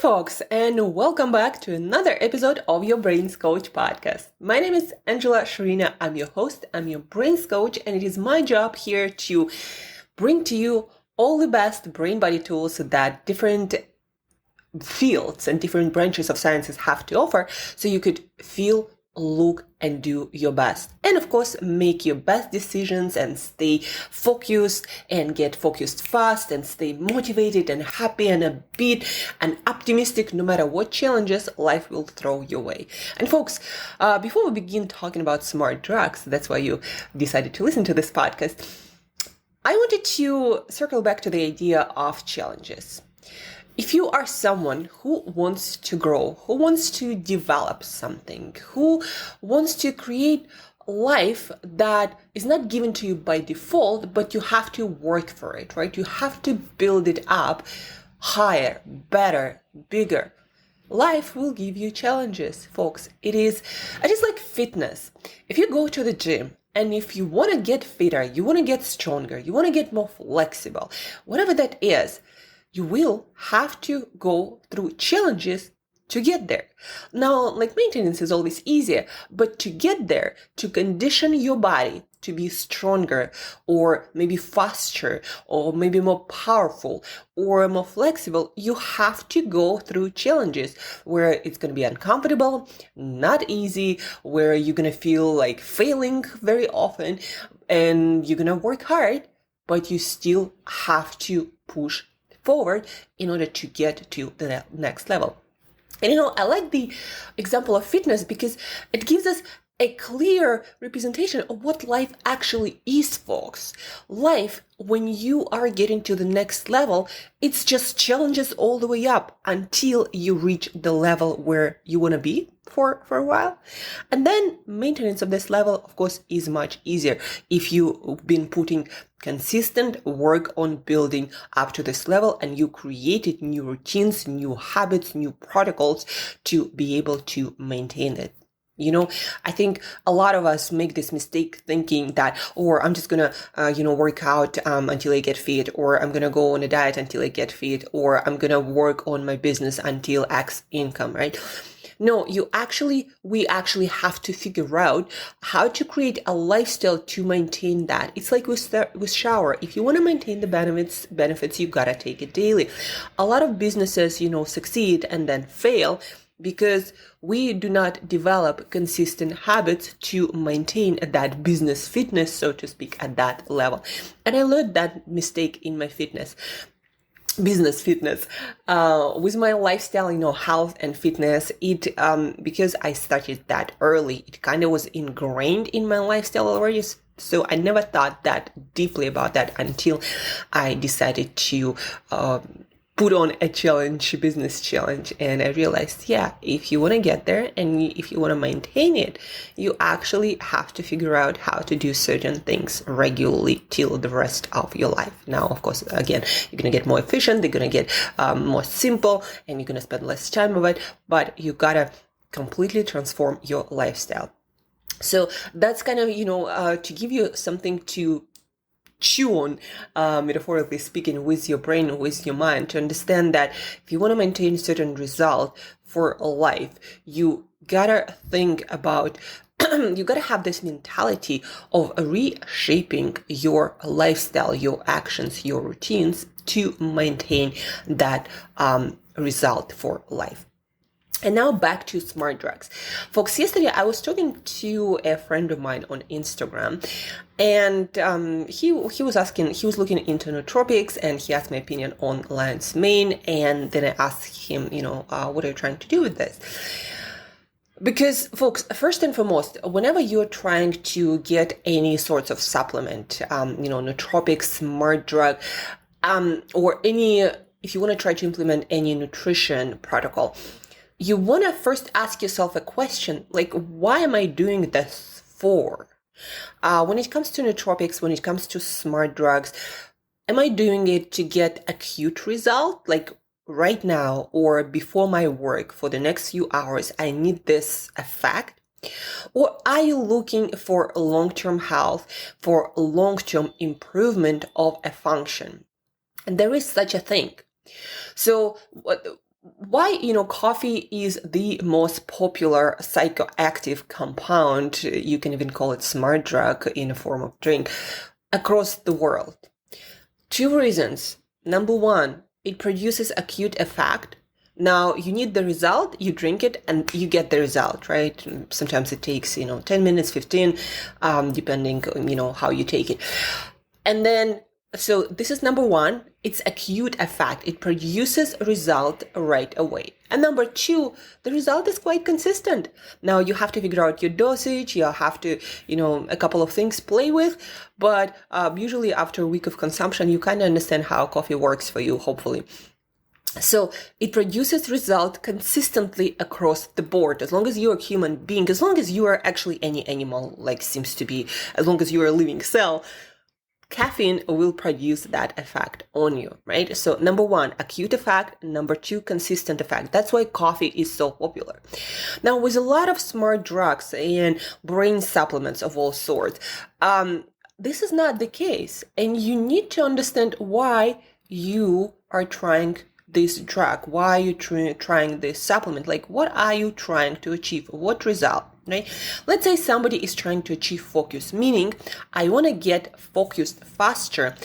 Folks, and welcome back to another episode of your Brains Coach podcast. My name is Angela Shurina. I'm your host, I'm your Brains Coach, and it is my job here to bring to you all the best brain body tools that different fields and different branches of sciences have to offer so you could feel, look, and do your best. And of course, make your best decisions and stay focused and get focused fast and stay motivated and happy and upbeat and optimistic no matter what challenges life will throw your way. And folks, before we begin talking about smart drugs, that's why you decided to listen to this podcast, I wanted to circle back to the idea of challenges. If you are someone who wants to grow, who wants to develop something, who wants to create a life that is not given to you by default, but you have to work for it, right? You have to build it up higher, better, bigger. Life will give you challenges, folks. It is like fitness. If you go to the gym, and if you want to get fitter, you want to get stronger, you want to get more flexible, whatever that is, you will have to go through challenges to get there. Now, like maintenance is always easier, but to get there, to condition your body to be stronger or maybe faster or maybe more powerful or more flexible, you have to go through challenges where it's going to be uncomfortable, not easy, where you're going to feel like failing very often and you're going to work hard, but you still have to push forward in order to get to the next level. And I like the example of fitness because it gives us a clear representation of what life actually is, folks. Life, when you are getting to the next level, it's just challenges all the way up until you reach the level where you want to be for a while. And then maintenance of this level, of course, is much easier if you've been putting consistent work on building up to this level and you created new routines, new habits, new protocols to be able to maintain it. I think a lot of us make this mistake thinking that, or I'm just going to, work out until I get fit, or I'm going to go on a diet until I get fit, or I'm going to work on my business until X income, right? No, we actually have to figure out how to create a lifestyle to maintain that. It's like with shower. If you want to maintain the benefits, you gotta take it daily. A lot of businesses, succeed and then fail because we do not develop consistent habits to maintain that business fitness, so to speak, at that level. And I learned that mistake in my business fitness, with my lifestyle, health and fitness, because I started that early, it kind of was ingrained in my lifestyle already. So I never thought that deeply about that until I decided to, put on a business challenge. And I realized, if you want to get there and if you want to maintain it, you actually have to figure out how to do certain things regularly till the rest of your life. Now, of course, again, you're going to get more efficient, they're going to get more simple, and you're going to spend less time of it, but you got to completely transform your lifestyle. So that's kind of, to give you something to chew on, metaphorically speaking, with your brain, with your mind, to understand that if you want to maintain certain result for a life, you gotta think about, you gotta have this mentality of reshaping your lifestyle, your actions, your routines to maintain that result for life. And now back to smart drugs. Folks, yesterday I was talking to a friend of mine on Instagram, and he was looking into nootropics, and he asked my opinion on lion's mane, and then I asked him, what are you trying to do with this? Because, folks, first and foremost, whenever you're trying to get any sorts of supplement, nootropics, smart drug, if you want to try to implement any nutrition protocol, you want to first ask yourself a question, like, why am I doing this for? When it comes to nootropics, when it comes to smart drugs, am I doing it to get acute result? Like right now or before my work for the next few hours, I need this effect? Or are you looking for long-term health, for long-term improvement of a function? And there is such a thing. So why, coffee is the most popular psychoactive compound, you can even call it smart drug in a form of drink, across the world. Two reasons. Number one, it produces acute effect. Now you need the result, you drink it and you get the result, right? Sometimes it takes, 10 minutes, 15, depending on, how you take it. And then, so this is number one, it's acute effect. It produces result right away. And number two, the result is quite consistent. Now you have to figure out your dosage, you have to, a couple of things play with, but usually after a week of consumption, you kind of understand how coffee works for you, hopefully. So it produces result consistently across the board. As long as you're a human being, as long as you are actually any animal, like seems to be, as long as you're a living cell, caffeine will produce that effect on you, right? So number one, acute effect. Number two, consistent effect. That's why coffee is so popular. Now, with a lot of smart drugs and brain supplements of all sorts, this is not the case. And you need to understand why you are trying this drug, why are you trying this supplement? Like, what are you trying to achieve? What result? Right? Let's say somebody is trying to achieve focus, meaning I want to get focused faster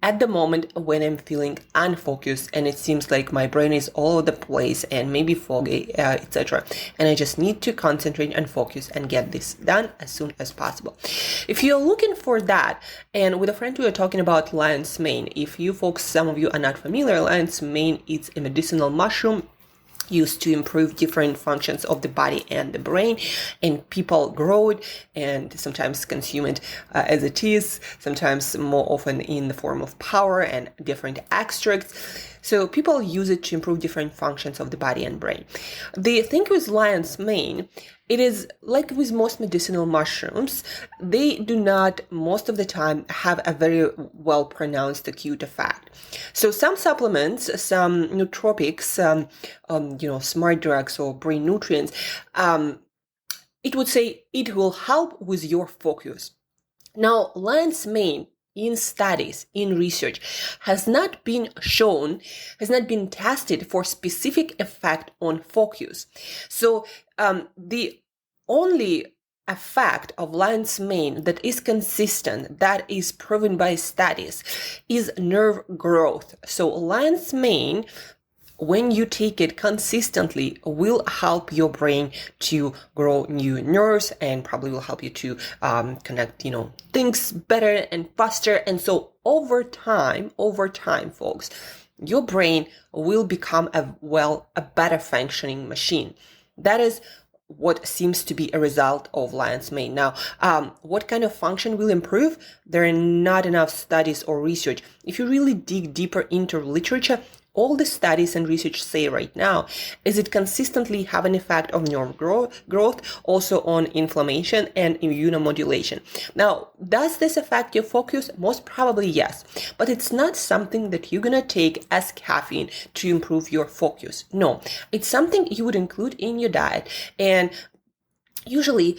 at the moment when I'm feeling unfocused and it seems like my brain is all over the place and maybe foggy, etc. And I just need to concentrate and focus and get this done as soon as possible. If you're looking for that, and with a friend we were talking about lion's mane. If you folks, some of you are not familiar, lion's mane is a medicinal mushroom used to improve different functions of the body and the brain, and people grow it and sometimes consume it as it is, sometimes more often in the form of powder and different extracts. So people use it to improve different functions of the body and brain. The thing with lion's mane, it is like with most medicinal mushrooms, they do not most of the time have a very well pronounced acute effect. So some supplements, some nootropics, smart drugs or brain nutrients, it would say it will help with your focus. Now, lion's mane in studies, in research, has not been shown, has not been tested for specific effect on focus. So the only effect of lion's mane that is consistent, that is proven by studies, is nerve growth. So lion's mane, when you take it consistently, will help your brain to grow new nerves and probably will help you to connect, things better and faster. And so over time, folks, your brain will become a better functioning machine. That is what seems to be a result of lion's mane. Now, what kind of function will improve? There are not enough studies or research. If you really dig deeper into literature, all the studies and research say right now is it consistently have an effect on nerve growth, also on inflammation and immunomodulation. Now, does this affect your focus? Most probably yes, but it's not something that you're gonna take as caffeine to improve your focus. No, it's something you would include in your diet, and usually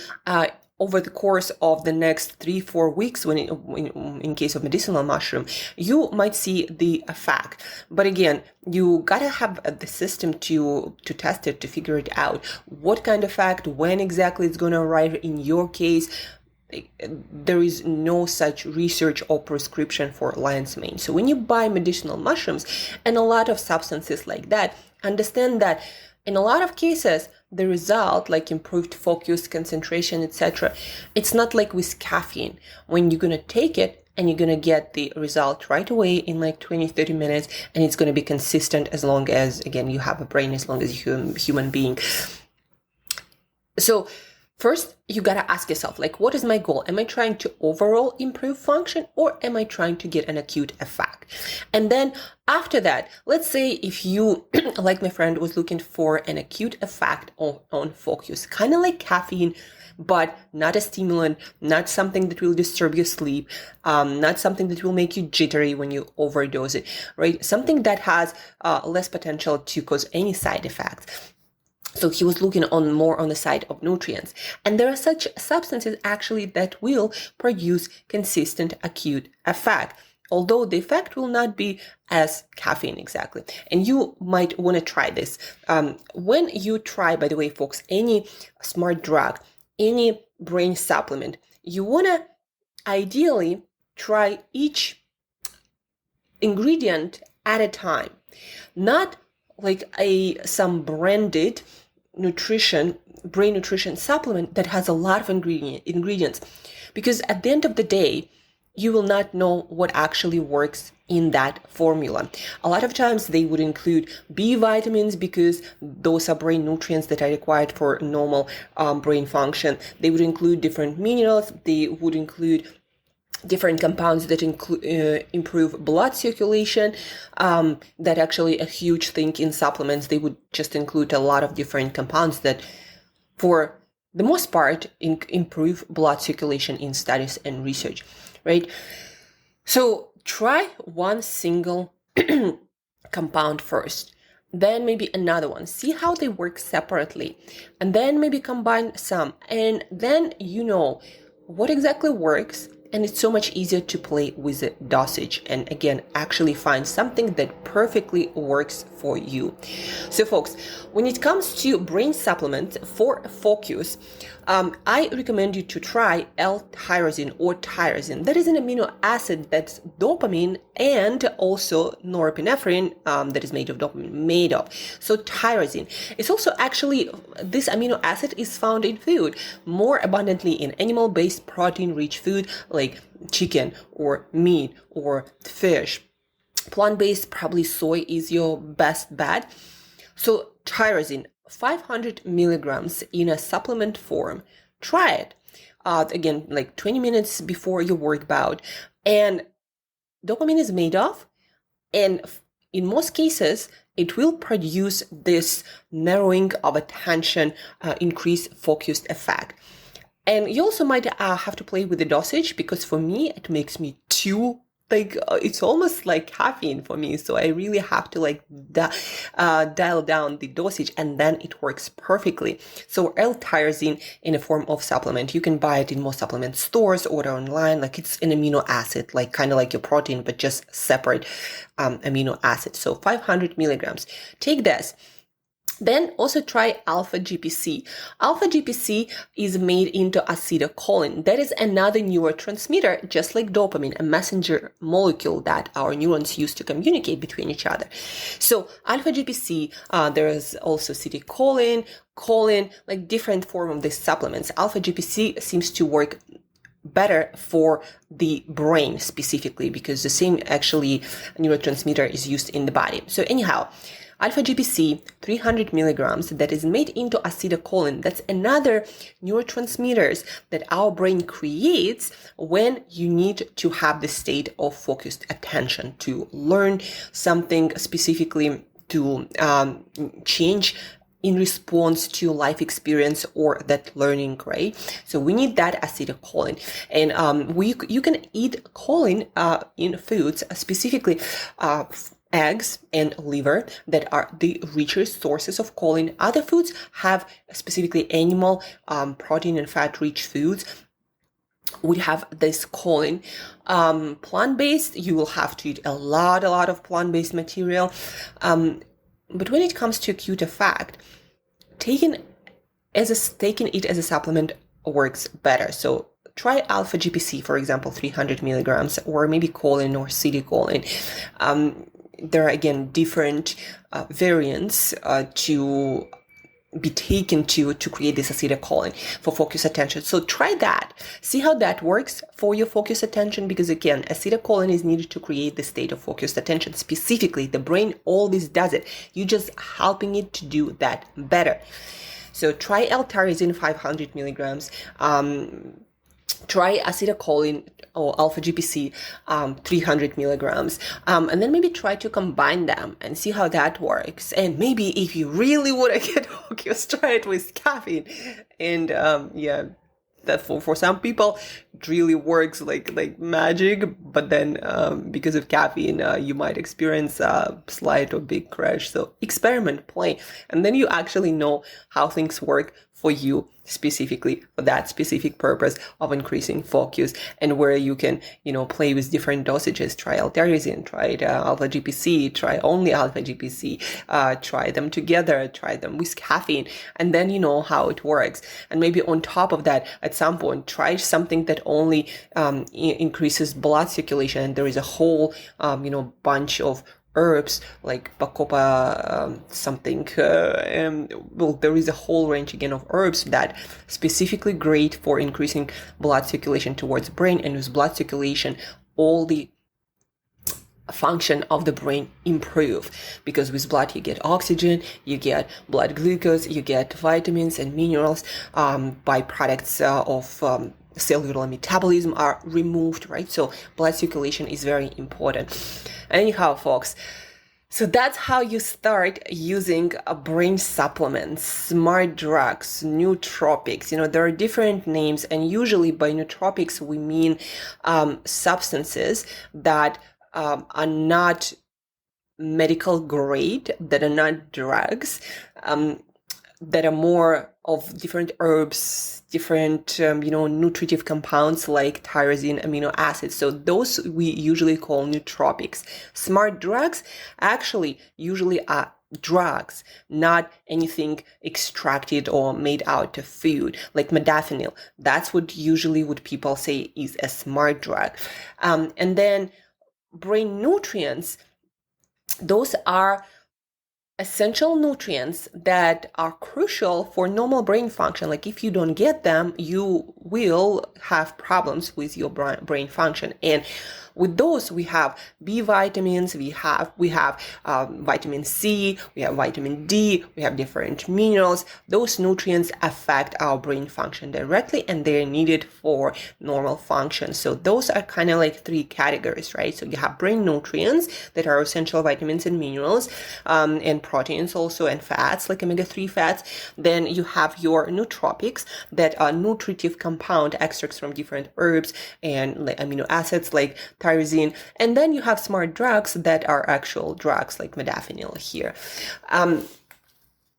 over the course of the next 3-4 weeks, when in case of medicinal mushroom, you might see the effect. But again, you gotta have the system to test it, to figure it out. What kind of effect, when exactly it's gonna arrive in your case. There is no such research or prescription for lion's mane. So when you buy medicinal mushrooms and a lot of substances like that, understand that in a lot of cases, the result, like improved focus, concentration, etc., it's not like with caffeine. When you're going to take it and you're going to get the result right away in like 20-30 minutes, and it's going to be consistent as long as, again, you have a brain, as long as you're a human being. So first, you got to ask yourself, like, what is my goal? Am I trying to overall improve function, or am I trying to get an acute effect? And then after that, let's say if you, like my friend, was looking for an acute effect on focus, kind of like caffeine, but not a stimulant, not something that will disturb your sleep, not something that will make you jittery when you overdose it, right? Something that has less potential to cause any side effects. So he was looking more on the side of nutrients. And there are such substances actually that will produce consistent acute effect. although the effect will not be as caffeine exactly. And you might want to try this. When you try, by the way, folks, any smart drug, any brain supplement, you want to ideally try each ingredient at a time, not like some branded brain nutrition supplement that has a lot of ingredients, because at the end of the day, you will not know what actually works in that formula. A lot of times they would include B vitamins because those are brain nutrients that are required for normal brain function. They would include different minerals. They would include different compounds that improve blood circulation. That actually a huge thing in supplements. They would just include a lot of different compounds that, for the most part, improve blood circulation in studies and research, right? So try one single compound first, then maybe another one, see how they work separately, and then maybe combine some, and then you know what exactly works. And it's so much easier to play with the dosage and, again, actually find something that perfectly works for you. So folks, when it comes to brain supplements for focus, I recommend you to try L-tyrosine or tyrosine. That is an amino acid that's dopamine and also norepinephrine that is made of dopamine. So tyrosine. It's also actually, this amino acid is found in food more abundantly in animal-based protein-rich food like chicken or meat or fish. Plant-based, probably soy is your best bet. So tyrosine, 500 milligrams in a supplement form. Try it. Again, like 20 minutes before your workout. And dopamine is made of, and in most cases, it will produce this narrowing of attention, increased focused effect. And you also might have to play with the dosage, because for me, it makes me too, it's almost like caffeine for me. So I really have to dial down the dosage, and then it works perfectly. So L-tyrosine in a form of supplement, you can buy it in most supplement stores, order online. Like, it's an amino acid, like kind of like your protein, but just separate amino acid. So 500 milligrams. Take this. Then also try alpha GPC. Alpha GPC is made into acetylcholine. That is another neurotransmitter, just like dopamine, a messenger molecule that our neurons use to communicate between each other. So alpha GPC, there is also acetylcholine, choline, like different form of these supplements. Alpha GPC seems to work better for the brain specifically, because the same actually neurotransmitter is used in the body. So anyhow, alpha GPC, 300 milligrams, that is made into acetylcholine. That's another neurotransmitters that our brain creates when you need to have the state of focused attention, to learn something specifically, to change in response to life experience or that learning, right? So we need that acetylcholine. And you can eat choline in foods, specifically eggs and liver, that are the richest sources of choline. Other foods have specifically animal protein and fat rich foods would have this choline. Plant-based, you will have to eat a lot of plant-based material. But when it comes to acute effect, taking it as a supplement works better. So try alpha GPC, for example, 300 milligrams, or maybe choline or acetylcholine. There are, again, different variants to be taken to create this acetylcholine for focus attention. So try that. See how that works for your focus attention, because, again, acetylcholine is needed to create the state of focused attention. Specifically, the brain always does it. You're just helping it to do that better. So try L-tyrosine, 500 milligrams. Try acetylcholine or alpha GPC, 300 milligrams. And then maybe try to combine them and see how that works. And maybe if you really want to get focused, try it with caffeine. And that for some people it really works like magic. But then because of caffeine, you might experience a slight or big crash. So experiment, play, and then you actually know how things work for you specifically for that specific purpose of increasing focus, and where you can, play with different dosages. Try L-tyrosine, try alpha GPC, try only alpha GPC, try them together, try them with caffeine, and then you know how it works. And maybe on top of that, at some point, try something that only increases blood circulation. And there is a whole, bunch of herbs like bacopa something. There is a whole range again of herbs that specifically great for increasing blood circulation towards the brain. And with blood circulation, all the function of the brain improve, because with blood you get oxygen, you get blood glucose, you get vitamins and minerals, byproducts of cellular metabolism are removed, right? So blood circulation is very important. Anyhow, folks, so that's how you start using brain supplements, smart drugs, nootropics. There are different names, and usually by nootropics we mean substances that are not medical grade, that are not drugs, that are more of different herbs, different, nutritive compounds like tyrosine amino acids. So those we usually call nootropics. Smart drugs actually usually are drugs, not anything extracted or made out of food, like modafinil. That's what usually what people say is a smart drug. And then brain nutrients, those are essential nutrients that are crucial for normal brain function. Like if you don't get them, you will have problems with your brain function. And with those, we have B vitamins, we have vitamin C, we have vitamin D, we have different minerals. Those nutrients affect our brain function directly, and they're needed for normal function. So those are kind of like three categories, right? So you have brain nutrients that are essential vitamins and minerals, and proteins also, and fats like omega-3 fats. Then you have your nootropics that are nutritive compound extracts from different herbs and amino acids like tyrosine. And then you have smart drugs that are actual drugs like modafinil here.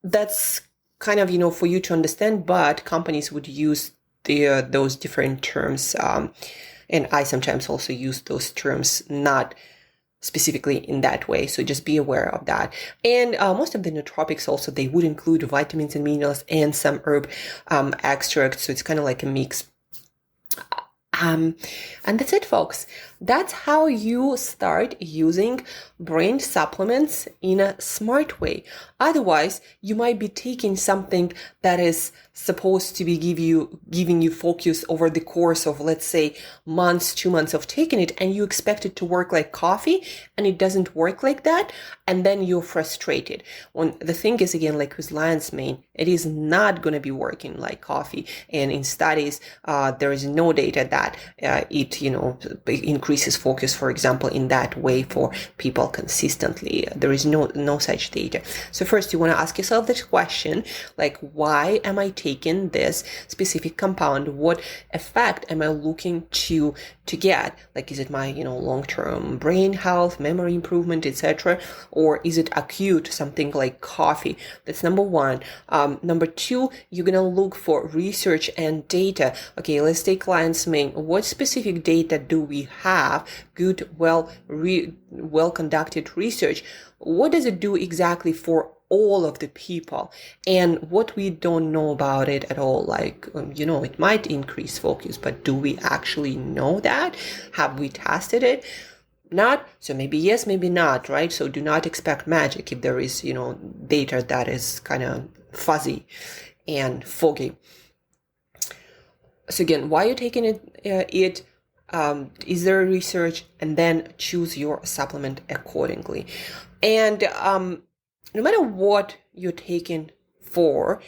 That's kind of, for you to understand, but companies would use those different terms. And I sometimes also use those terms not specifically in that way. So just be aware of that. And most of the nootropics also, they would include vitamins and minerals and some herb extracts. So it's kind of like a mix. And that's it, folks. That's how you start using brain supplements in a smart way. Otherwise, you might be taking something that is supposed to be giving you focus over the course of, let's say, months, 2 months of taking it, and you expect it to work like coffee, and it doesn't work like that, and then you're frustrated. When the thing is, again, like with lion's mane, it is not going to be working like coffee. And in studies, there is no data that it increases focus, for example, in that way for people consistently. There is no such data. So first you want to ask yourself this question, like, why am I taking this specific compound? What effect am I looking to get? Like, is it my, long-term brain health, memory improvement, etc.? Or is it acute, something like coffee? That's number one. Number two, you're going to look for research and data. Okay, let's take lion's mane. What specific data do we have? Good, well-conducted research. What does it do exactly for all of the people? And what we don't know about it at all, like, it might increase focus, but do we actually know that? Have we tested it? Not. So maybe yes, maybe not, right? So do not expect magic if there is, data that is kind of fuzzy and foggy. So again, why are you taking it? Is there research? And then choose your supplement accordingly. And no matter what you're taking for,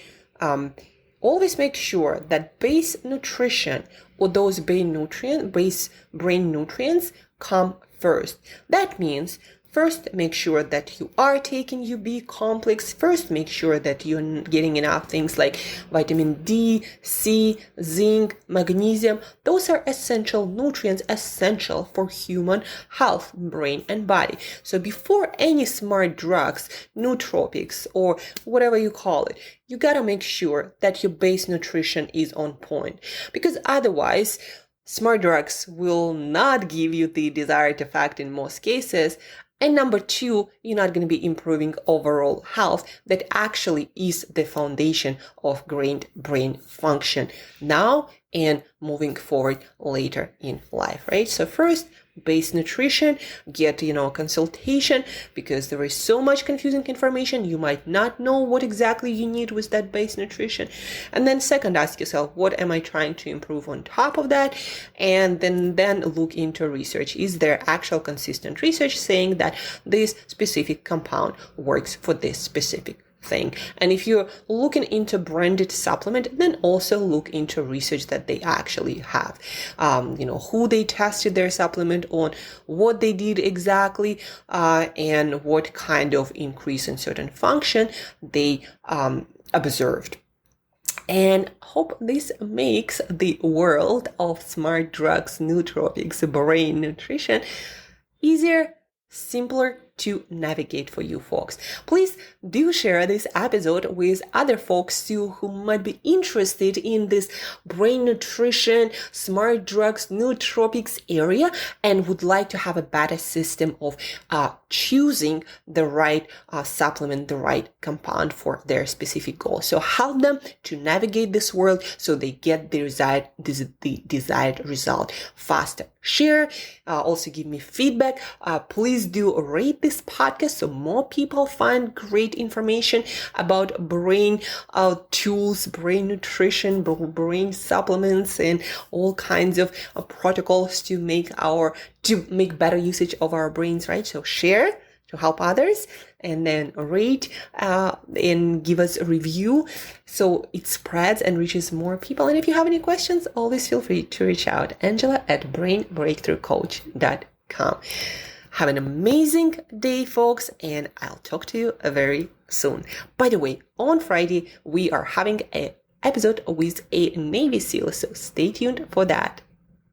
always make sure that base nutrition or those brain nutrients come first. That means First, make sure that you are taking UB complex. First, make sure that you're getting enough things like vitamin D, C, zinc, magnesium. Those are essential nutrients, essential for human health, brain, and body. So before any smart drugs, nootropics, or whatever you call it, you gotta make sure that your base nutrition is on point, because otherwise, smart drugs will not give you the desired effect in most cases. And number two, you're not going to be improving overall health that actually is the foundation of great brain function now and moving forward later in life, right? So first, base nutrition, get, consultation, because there is so much confusing information. You might not know what exactly you need with that base nutrition. And then second, ask yourself, what am I trying to improve on top of that? And then look into research. Is there actual consistent research saying that this specific compound works for this specific thing? And if you're looking into branded supplement, then also look into research that they actually have, who they tested their supplement on, what they did exactly, and what kind of increase in certain function they observed. And hope this makes the world of smart drugs, nootropics, brain nutrition easier, simpler to navigate for you folks. Please do share this episode with other folks too who might be interested in this brain nutrition, smart drugs, nootropics area and would like to have a better system of choosing the right supplement, the right compound for their specific goal. So help them to navigate this world so they get the desired result faster. Share, also give me feedback. Please do rate this podcast so more people find great information about brain tools, brain nutrition, brain supplements, and all kinds of protocols to make better usage of our brains, right? So share to help others, and then rate and give us a review so it spreads and reaches more people. And if you have any questions, always feel free to reach out. Angela@brainbreakthroughcoach.com. Have an amazing day, folks, and I'll talk to you very soon. By the way, on Friday, we are having an episode with a Navy SEAL, so stay tuned for that.